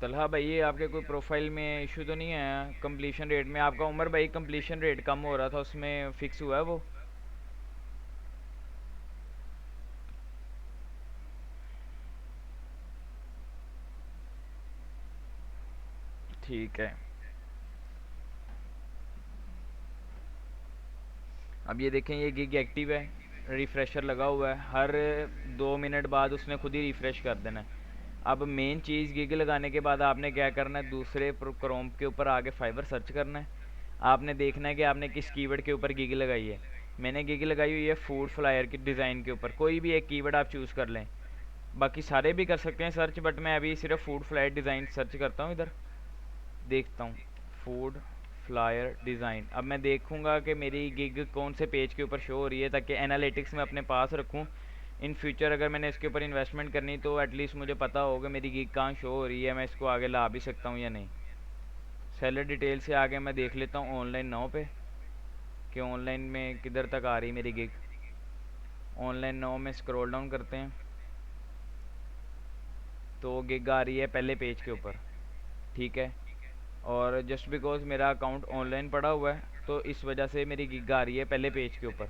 तलहा भाई, ये आपके कोई प्रोफाइल में इशू तो नहीं है कंप्लीशन रेट में? आपका उमर भाई कंप्लीशन रेट कम हो रहा था, उसमें फिक्स हुआ है वो? ठीक है, अब ये देखें ये गिग एक्टिव है, रिफ्रेशर लगा हुआ है, हर 2 मिनट बाद उसने खुद ही रिफ़्रेश कर देना है। अब मेन चीज़, गिग लगाने के बाद आपने क्या करना है, दूसरे क्रोम के ऊपर आगे फाइबर सर्च करना है। आपने देखना है कि आपने किस कीवर्ड के ऊपर गिग लगाई है। मैंने गिग लगाई हुई है फूड फ्लायर की डिज़ाइन के ऊपर। कोई भी एक कीवर्ड आप चूज़ कर लें, बाकी सारे भी कर सकते हैं सर्च, बट मैं अभी सिर्फ फूड फ्लायर डिज़ाइन सर्च करता हूँ। इधर देखता हूँ फूड फ्लायर डिज़ाइन। अब मैं देखूंगा कि मेरी गिग कौन से पेज के ऊपर शो हो रही है, ताकि एनालिटिक्स में अपने पास रखूं। इन फ्यूचर अगर मैंने इसके ऊपर इन्वेस्टमेंट करनी तो एटलीस्ट मुझे पता होगा मेरी गिग कहाँ शो हो रही है, मैं इसको आगे ला भी सकता हूँ या नहीं। सेलर डिटेल से आगे मैं देख लेता हूँ ऑनलाइन नाउ पे कि ऑनलाइन में किधर तक आ रही मेरी गिग। ऑनलाइन नाउ में स्क्रॉल डाउन करते हैं तो गिग आ रही है पहले पेज के ऊपर, ठीक है। और जस्ट बिकॉज मेरा अकाउंट ऑनलाइन पड़ा हुआ है तो इस वजह से मेरी गिग आ रही है पहले पेज के ऊपर।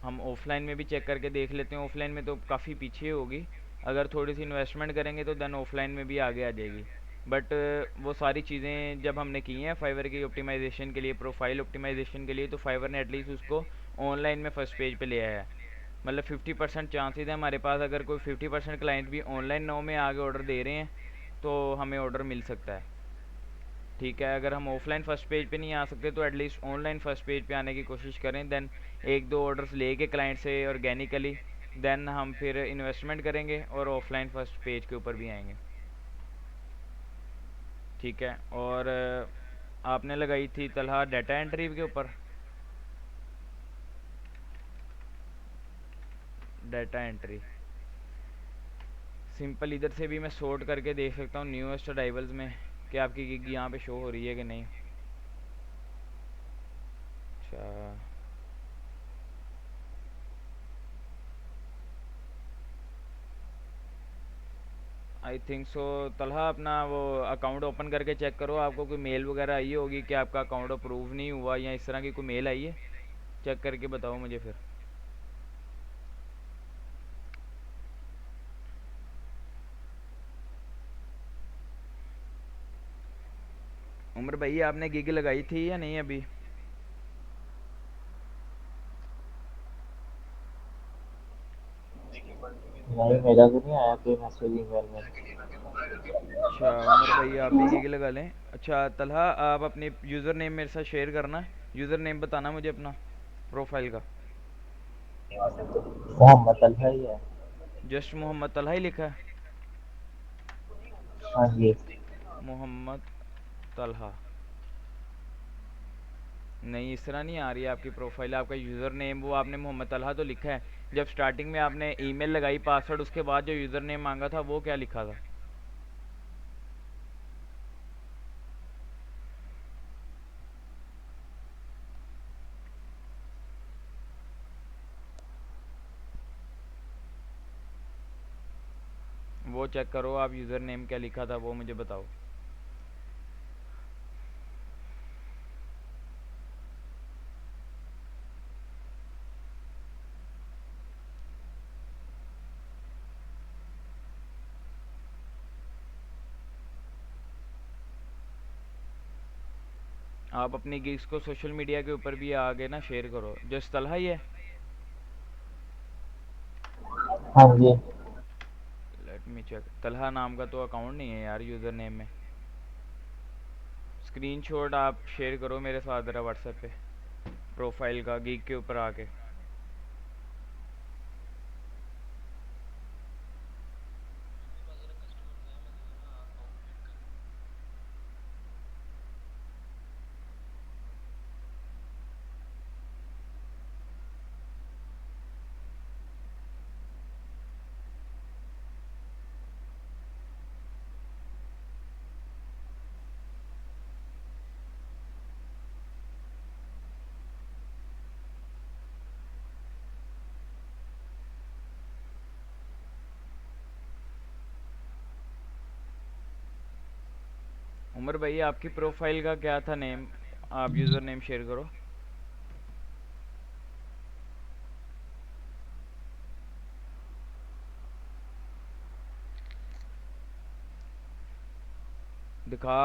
हम ऑफलाइन में भी चेक करके देख लेते हैं, ऑफलाइन में तो काफ़ी पीछे होगी। अगर थोड़ी सी इन्वेस्टमेंट करेंगे तो देन ऑफलाइन में भी आगे आ जाएगी। बट वो सारी चीज़ें जब हमने की हैं फाइवर की ऑप्टिमाइजेशन के लिए, प्रोफाइल ऑप्टिमाइजेशन के लिए, तो फाइवर ने एटलीस्ट उसको ऑनलाइन में फर्स्ट पेज पे ले आया है। मतलब 50% चांसेस है हमारे पास, अगर कोई 50% क्लाइंट भी ऑनलाइन नाउ में आगे ऑर्डर दे रहे हैं तो हमें ऑर्डर मिल सकता है, ठीक है। अगर हम ऑफलाइन फर्स्ट पेज पे नहीं आ सकते तो एटलीस्ट ऑनलाइन फर्स्ट पेज पे आने की कोशिश करें। देन एक दो ऑर्डर्स लेके क्लाइंट से ऑर्गेनिकली, देन हम फिर इन्वेस्टमेंट करेंगे और ऑफलाइन फर्स्ट पेज के ऊपर भी आएंगे, ठीक है। और आपने लगाई थी तलहा डाटा एंट्री के ऊपर, डाटा एंट्री सिंपल इधर से भी मैं सॉर्ट करके देख सकता हूँ न्यूएस्ट अराइवल्स में कि आपकी गिग यहाँ पे शो हो रही है कि नहीं। अच्छा, आई थिंक सो। तलहा अपना वो अकाउंट ओपन करके चेक करो, आपको कोई मेल वगैरह आई होगी कि आपका अकाउंट अप्रूव नहीं हुआ या इस तरह की कोई मेल आई है, चेक करके बताओ मुझे फिर। उमर भाई आपने गिग लगाई थी या नहीं अभी? नहीं, मेरा तो नहीं आया कोई मैसेज ईमेल में। अच्छा उमर भाई आप भी गिग लगा लें। अच्छा तलहा आप अपनी यूज़र नेम मेरे साथ शेयर करना, यूज़र नेम बताना मुझे अपना प्रोफाइल का। मोहम्मद अल है ही है। जस्ट मोहम्मद तलहा ही लिखा है? हाँ जी। मोहम्मद तलहा नहीं, इस तरह नहीं आ रही है आपकी प्रोफाइल। आपका यूज़र नेम वो आपने मोहम्मद तलहा तो लिखा है, जब स्टार्टिंग में आपने ईमेल लगाई पासवर्ड उसके बाद जो यूज़र नेम मांगा था वो क्या लिखा था? वो चेक करो आप, यूज़र नेम क्या लिखा था वो मुझे बताओ। आप अपनी गिग्स को सोशल मीडिया के ऊपर भी आगे ना शेयर करो। जस्ट तलहा ही है? हाँ जी। Let me check. तलहा नाम का तो अकाउंट नहीं है यार यूज़र नेम में। स्क्रीनशॉट आप शेयर करो मेरे साथ ज़रा व्हाट्सएप पे प्रोफाइल का गिग के ऊपर आके। उमर भाई आपकी प्रोफाइल का क्या था नेम? आप यूज़र नेम शेयर करो। दिखा।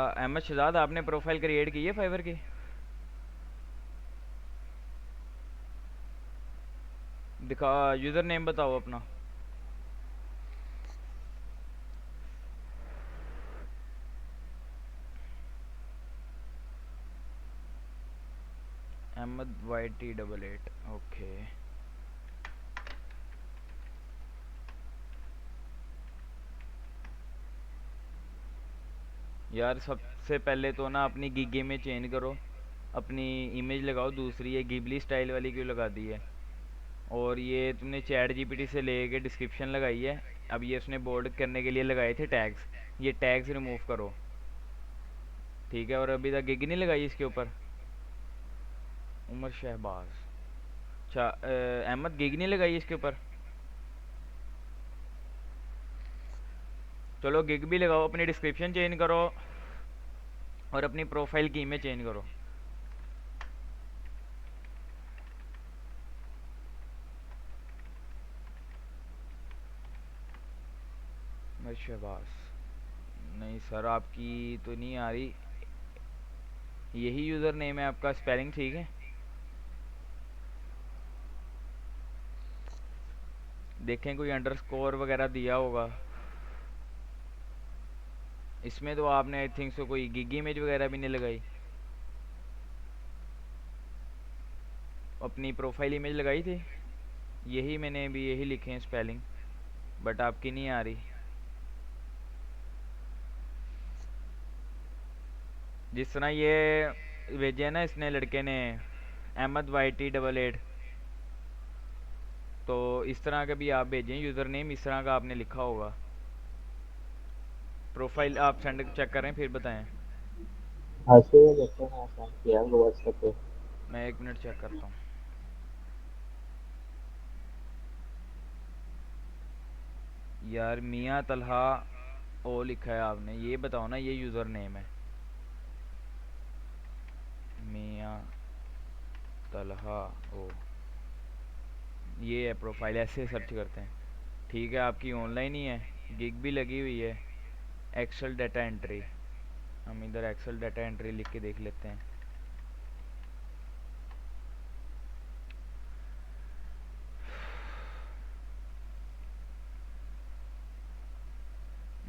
अहमद शहजाद आपने प्रोफाइल क्रिएट की है फाइवर की? दिखा, यूज़र नेम बताओ अपना। Ahmed YT88, okay. यार सबसे पहले तो ना अपनी गिग में चेंज करो, अपनी इमेज लगाओ दूसरी, ये गिबली स्टाइल वाली क्यों लगा दी है? और ये तुमने चैट जीपीटी से लेके डिस्क्रिप्शन लगाई है, अब ये उसने बोर्ड करने के लिए लगाए थे टैग्स, ये टैग्स रिमूव करो। ठीक है, और अभी तक गिग नहीं लगाई इसके ऊपर? उमर शहबाज, अच्छा अहमद गिग नहीं लगाई इसके ऊपर? चलो गिग भी लगाओ, अपनी डिस्क्रिप्शन चेंज करो और अपनी प्रोफाइल की इमेज चेंज करो। उमर शहबाज, नहीं सर आपकी तो नहीं आ रही। यही यूज़र नेम है आपका, स्पेलिंग ठीक है? देखें कोई अंडरस्कोर वगैरह दिया होगा इसमें। तो आपने आई थिंक सो कोई गिग इमेज वगैरह भी नहीं लगाई। अपनी प्रोफाइल इमेज लगाई थी, यही मैंने भी यही लिखे हैं स्पेलिंग, बट आपकी नहीं आ रही। जिस तरह ये भेजे है ना इसने, लड़के ने, अहमद YT88, तो इस तरह का भी आप भेजें यूज़र नेम, इस तरह का आपने लिखा होगा। प्रोफाइल आप सेंड चेक करें फिर बताएं। हाँ से देखो, मैं सेंड किया व्हाट्सएप पे। मैं 1 मिनट चेक करता हूँ। यार मियाँ तलहा ओ लिखा है आपने, ये बताओ ना ये यूज़र नेम है? मियाँ तलहा ओ, ये है प्रोफाइल, ऐसे सर्च करते हैं। ठीक है, आपकी ऑनलाइन ही है, गिग भी लगी हुई है। एक्सेल डाटा एंट्री, हम इधर एक्सेल डाटा एंट्री लिख के देख लेते हैं।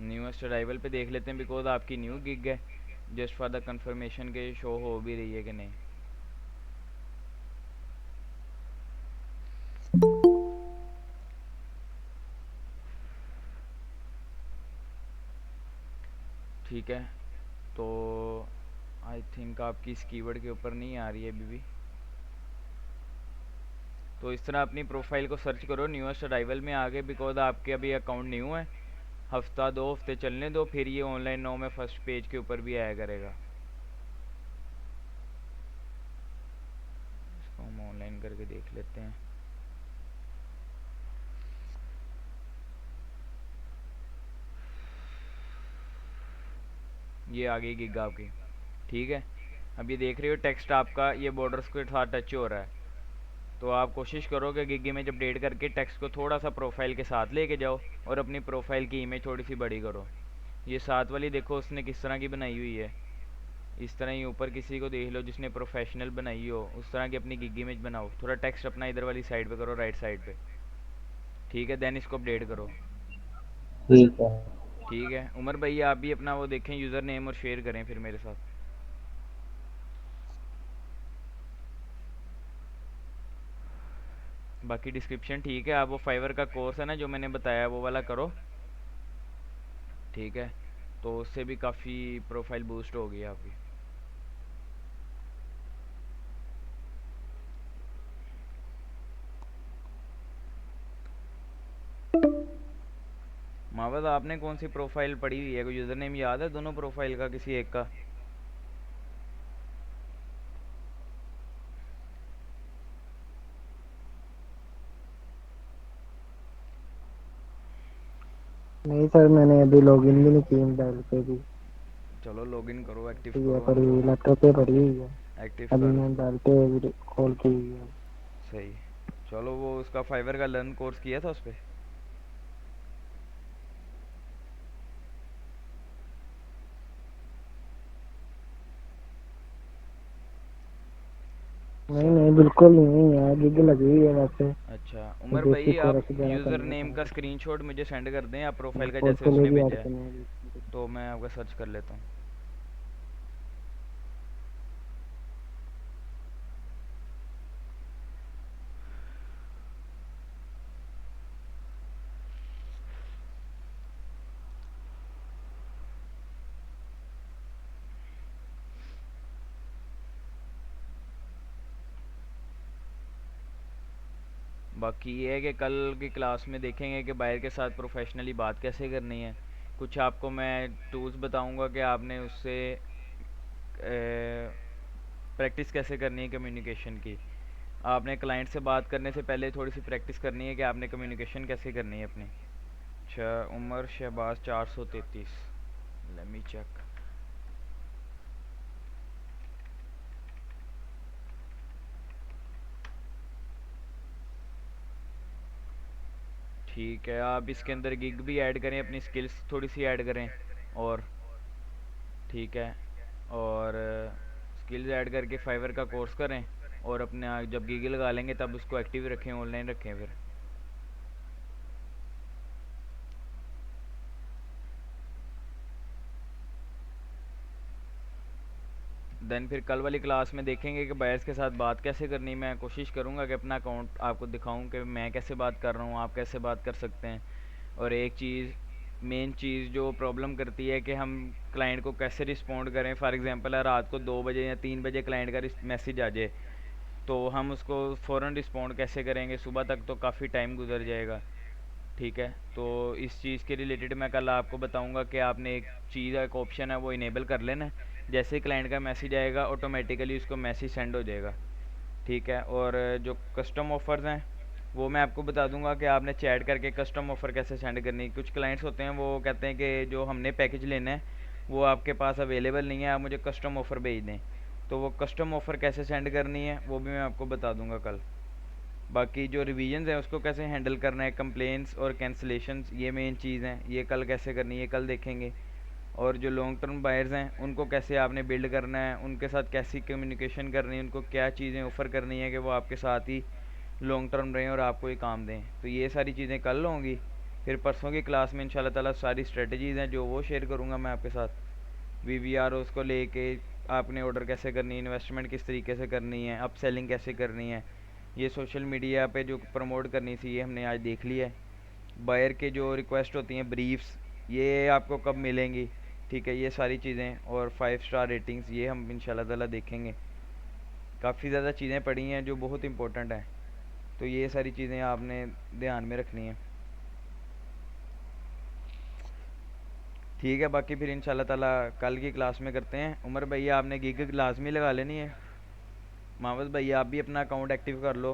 न्यूएस्ट अराइवल पे देख लेते हैं, बिकॉज आपकी न्यू गिग है। जस्ट फॉर द कंफर्मेशन के शो हो भी रही है कि नहीं। ठीक है, तो आई थिंक आपकी इस कीवर्ड के ऊपर नहीं आ रही है अभी भी। तो इस तरह अपनी प्रोफाइल को सर्च करो न्यूएस्ट अराइवल में आगे, बिकॉज आपके अभी अकाउंट न्यू है। हफ्ता 2 हफ्ते चलने दो, फिर ये ऑनलाइन नो में फर्स्ट पेज के ऊपर भी आया करेगा। इसको हम ऑनलाइन करके देख लेते हैं। ये आ गई गिग आपकी। ठीक है, अब ये देख रहे हो टेक्स्ट आपका ये बॉर्डर्स के साथ टच हो रहा है। तो आप कोशिश करो कि गिग इमेज अपडेट करके टेक्स्ट को थोड़ा सा प्रोफाइल के साथ लेके जाओ और अपनी प्रोफाइल की इमेज थोड़ी सी बड़ी करो। ये साथ वाली देखो उसने किस तरह की बनाई हुई है। इस तरह ही ऊपर किसी को देख लो जिसने प्रोफेशनल बनाई हो, उस तरह की अपनी गिग इमेज बनाओ। थोड़ा टेक्स्ट अपना इधर वाली साइड पे करो, राइट साइड पे। ठीक है, देन इसको अपडेट करो। ठीक है। ठीक है उमर भाई, आप भी अपना वो देखें यूज़र नेम और शेयर करें फिर मेरे साथ। बाकी डिस्क्रिप्शन ठीक है, आप वो फाइवर का कोर्स है ना जो मैंने बताया वो वाला करो। ठीक है, तो उससे भी काफ़ी प्रोफाइल बूस्ट होगी आपकी। मावद आपने कौन सी प्रोफाइल पढ़ी हुई है? कोई यूज़र नेम याद है दोनों प्रोफाइल का, किसी एक का? नहीं सर, मैंने अभी लॉगिन भी नहीं की मोबाइल पे भी। चलो लॉगिन करो, एक्टिव ये करो, पड़ी हुई लैपटॉप पे पड़ी हुई है। एक्टिव अभी कर लो। मैं मोबाइल पे वीडियो कॉल की हुई है। सही। चलो वो उसका फाइवर का लर्न कोर्स किया था उस पर? नहीं नहीं, बिल्कुल नहीं है, गिग लगी हुई है वैसे। अच्छा मैं उमर भाई, बेसिक आप कोर्स वगैरह कर यूज़र लेता नेम हूँ। का स्क्रीनशॉट मुझे सेंड कर दें, आप प्रोफाइल का जैसे पोर्टफोलियो उसने भी ऐड भेजा है, करना है। तो मैं आपका सर्च कर लेता हूँ। बाकी ये है कि कल की क्लास में देखेंगे कि बाहर के साथ प्रोफेशनली बात कैसे करनी है। कुछ आपको मैं टूल्स बताऊंगा कि आपने उससे प्रैक्टिस कैसे करनी है कम्युनिकेशन की। आपने क्लाइंट से बात करने से पहले थोड़ी सी प्रैक्टिस करनी है कि आपने कम्युनिकेशन कैसे करनी है अपनी। अच्छा, Umar Shahbaz 433, let me check. ठीक है, आप इसके अंदर गिग भी ऐड करें, अपनी स्किल्स थोड़ी सी ऐड करें। और ठीक है, और स्किल्स ऐड करके फाइवर का कोर्स करें, और अपने जब गिग लगा लेंगे तब उसको एक्टिव रखें, ऑनलाइन रखें फिर। देन फिर कल वाली क्लास में देखेंगे कि बायर्स के साथ बात कैसे करनी। मैं कोशिश करूँगा कि अपना अकाउंट आपको दिखाऊं कि मैं कैसे बात कर रहा हूँ, आप कैसे बात कर सकते हैं। और एक चीज़, मेन चीज़ जो प्रॉब्लम करती है कि हम क्लाइंट को कैसे रिस्पॉन्ड करें। फॉर एग्जांपल रात को 2 बजे या 3 बजे क्लाइंट का मैसेज आ जाए, तो हम उसको फ़ौरन रिस्पॉन्ड कैसे करेंगे। सुबह तक तो काफ़ी टाइम गुजर जाएगा। ठीक है, तो इस चीज़ के रिलेटेड मैं कल आपको बताऊंगा कि आपने एक चीज़, एक ऑप्शन है वो इनेबल कर लेना है। जैसे ही क्लाइंट का मैसेज आएगा ऑटोमेटिकली उसको मैसेज सेंड हो जाएगा। ठीक है, और जो कस्टम ऑफ़र्स हैं वो मैं आपको बता दूंगा कि आपने चैट करके कस्टम ऑफ़र कैसे सेंड करनी है। कुछ क्लाइंट्स होते हैं वो कहते हैं कि जो हमने पैकेज लेना है वो आपके पास अवेलेबल नहीं है, आप मुझे कस्टम ऑफ़र भेज दें। तो वो कस्टम ऑफ़र कैसे सेंड करनी है वो भी मैं आपको बता दूंगा कल। बाकी जो रिवीजन्स हैं उसको कैसे हैंडल करना है, कंप्लेंट्स और कैंसलेशंस, ये मेन चीज़ हैं, ये कल कैसे करनी है कल देखेंगे। और जो लॉन्ग टर्म बायर्स हैं उनको कैसे आपने बिल्ड करना है, उनके साथ कैसी कम्युनिकेशन करनी है, उनको क्या चीज़ें ऑफ़र करनी है कि वो आपके साथ ही लॉन्ग टर्म रहें और आपको ही काम दें। तो ये सारी चीज़ें कल होंगी। फिर परसों की क्लास में इंशाल्लाह ताला सारी स्ट्रेटजीज़ हैं जो वो शेयर करूँगा मैं आपके साथ। वीवीआर उसको लेके आपने ऑर्डर कैसे करनी है, इन्वेस्टमेंट किस तरीके से करनी है, अप सेलिंग कैसे करनी है, ये सोशल मीडिया पे जो प्रमोट करनी थी ये हमने आज देख लिया है। बायर के जो रिक्वेस्ट होती हैं ब्रीफ्स, ये आपको कब मिलेंगी। ठीक है, ये सारी चीज़ें और 5 स्टार रेटिंग्स ये हम इंशाल्लाह ताला देखेंगे। काफ़ी ज़्यादा चीज़ें पड़ी हैं जो बहुत इंपॉर्टेंट हैं, तो ये सारी चीज़ें आपने ध्यान में रखनी है। ठीक है, बाकी फिर इंशाल्लाह ताला कल की क्लास में करते हैं। उमर भैया आपने गिग लाजमी लगा लेनी है। मोहम्मद भैया आप भी अपना अकाउंट एक्टिव कर लो,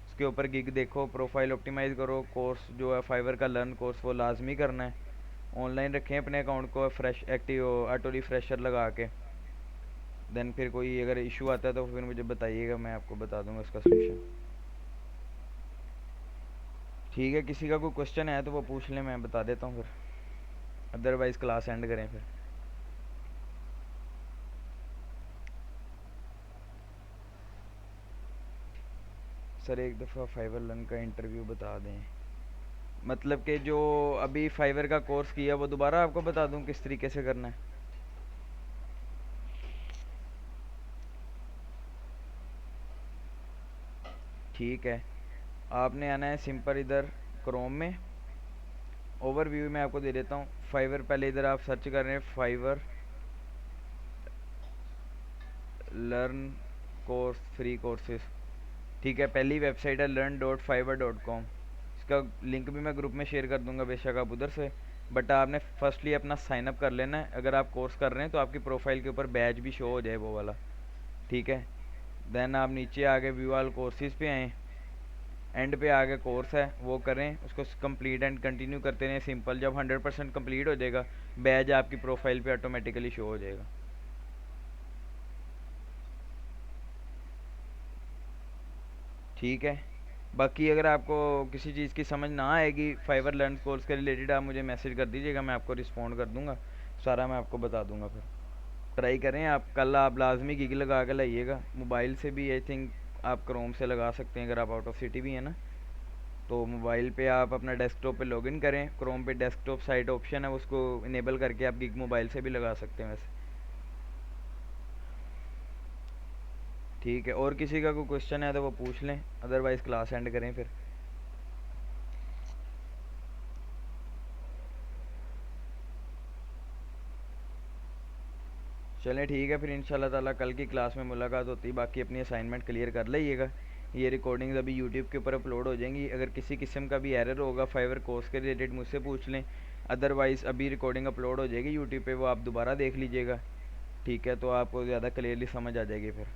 उसके ऊपर गिग देखो, प्रोफाइल ऑप्टिमाइज़ करो, कोर्स जो है फाइवर का लर्न कोर्स वो लाजमी करना है। ऑनलाइन रखें अपने अकाउंट को फ्रेश एक्टिव ऑटो रिफ्रेशर लगा के। देन फिर कोई अगर इशू आता है तो फिर मुझे बताइएगा, मैं आपको बता दूंगा उसका सोल्यूशन। ठीक है, किसी का कोई क्वेश्चन है तो वो पूछ लें, मैं बता देता हूँ फिर, अदरवाइज़ क्लास एंड करें फिर। सर एक दफ़ा फाइवर लर्न का इंटरव्यू बता दें, मतलब कि जो अभी फाइवर का कोर्स किया वो दोबारा आपको बता दूं किस तरीके से करना है। ठीक है, आपने आना है सिंपल इधर क्रोम में, ओवरव्यू में आपको दे देता हूँ। फाइवर पहले इधर आप सर्च कर रहे हैं Fiverr learn course free courses. ठीक है, पहली वेबसाइट है learn.fiverr.com। इसका लिंक भी मैं ग्रुप में शेयर कर दूंगा, बेशक आप उधर से, बट आपने फर्स्टली अपना साइन अप कर लेना है। अगर आप कोर्स कर रहे हैं तो आपकी प्रोफाइल के ऊपर बैच भी शो हो जाए वो वाला। ठीक है, देन आप नीचे आगे व्यू ऑल कोर्सेज पे आएँ, एंड पे आगे कोर्स है वो करें, उसको कंप्लीट एंड कंटिन्यू करते रहें सिंपल। जब 100% कंप्लीट हो जाएगा बैच आपकी प्रोफाइल पे ऑटोमेटिकली शो हो जाएगा। ठीक है, बाकी अगर आपको किसी चीज़ की समझ ना आएगी फाइवर लर्न कोर्स के रिलेटेड, आप मुझे मैसेज कर दीजिएगा, मैं आपको रिस्पॉन्ड कर दूंगा, सारा मैं आपको बता दूंगा। फिर ट्राई करें आप, कल आप लाजमी गिग लगा के लाइएगा। मोबाइल से भी आई थिंक आप क्रोम से लगा सकते हैं, अगर आप आउट ऑफ सिटी भी हैं ना, तो मोबाइल पे आप अपना डेस्कटॉप पे लॉगिन करें, क्रोम पे डेस्कटॉप साइट ऑप्शन है उसको इनेबल करके आप गिग मोबाइल से भी लगा सकते हैं वैसे। ठीक है, और किसी का कोई क्वेश्चन है तो वो पूछ लें, अदरवाइज़ क्लास एंड करें फिर। चलें ठीक है, फिर इंशाल्लाह ताला कल की क्लास में मुलाकात होती है। बाकी अपनी असाइनमेंट क्लियर कर लीजिएगा। ये रिकॉर्डिंग्स अभी यूट्यूब के ऊपर अपलोड हो जाएंगी। अगर किसी किस्म का भी एरर होगा फाइवर कोर्स के रिलेटेड मुझसे पूछ लें, अदरवाइज़ अभी रिकॉर्डिंग अपलोड हो जाएगी यूट्यूब पे, वो आप दोबारा देख लीजिएगा। ठीक है, तो आपको ज़्यादा क्लियरली समझ आ जाएगी फिर।